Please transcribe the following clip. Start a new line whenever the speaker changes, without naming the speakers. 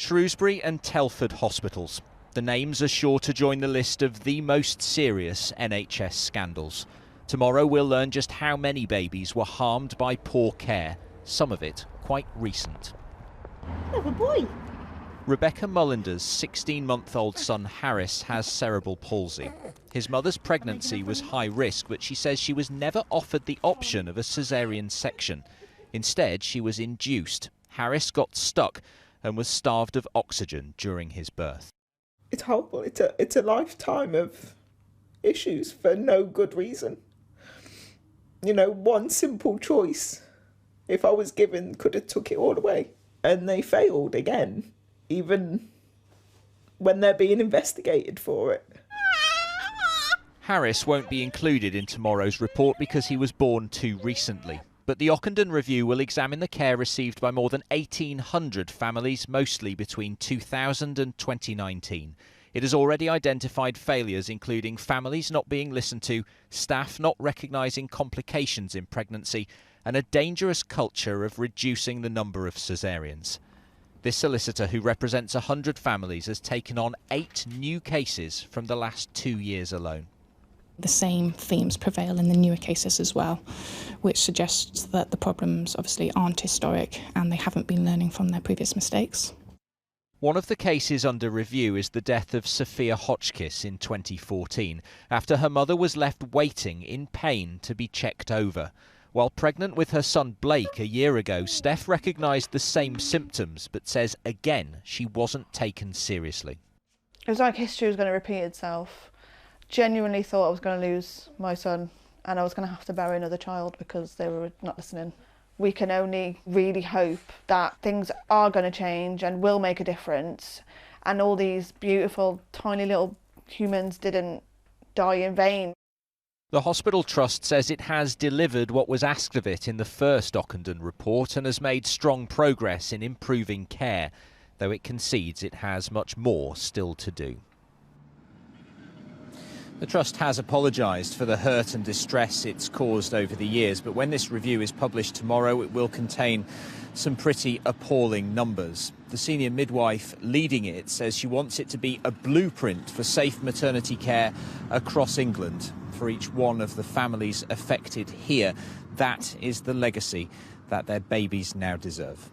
Shrewsbury and Telford hospitals. The names are sure to join the list of the most serious NHS scandals. Tomorrow we'll learn just how many babies were harmed by poor care, some of it quite recent.
I have a boy.
Rebecca Mullender's 16-month-old son Harris has cerebral palsy. His mother's pregnancy was high risk, but she says she was never offered the option of a caesarean section. Instead, she was induced. Harris got stuck and was starved of oxygen during his birth.
It's horrible. It's a lifetime of issues for no good reason. You know, one simple choice, if I was given, could have took it all away. And they failed again, even when they're being investigated for it.
Harris won't be included in tomorrow's report because he was born too recently. But the Ockenden review will examine the care received by more than 1,800 families, mostly between 2000 and 2019. It has already identified failures, including families not being listened to, staff not recognising complications in pregnancy, and a dangerous culture of reducing the number of caesareans. This solicitor, who represents 100 families, has taken on 8 new cases from the last 2 years alone.
The same themes prevail in the newer cases as well, which suggests that the problems obviously aren't historic and they haven't been learning from their previous mistakes.
One of the cases under review is the death of Sophia Hotchkiss in 2014, after her mother was left waiting in pain to be checked over. While pregnant with her son Blake a year ago, Steph recognised the same symptoms, but says again she wasn't taken seriously.
It was like history was going to repeat itself. Genuinely thought I was going to lose my son and I was going to have to bury another child because they were not listening. We can only really hope that things are going to change and will make a difference, and all these beautiful tiny little humans didn't die in vain.
The hospital trust says it has delivered what was asked of it in the first Ockenden report and has made strong progress in improving care, though it concedes it has much more still to do. The Trust has apologised for the hurt and distress it's caused over the years, but when this review is published tomorrow, it will contain some pretty appalling numbers. The senior midwife leading it says she wants it to be a blueprint for safe maternity care across England. For each one of the families affected here, that is the legacy that their babies now deserve.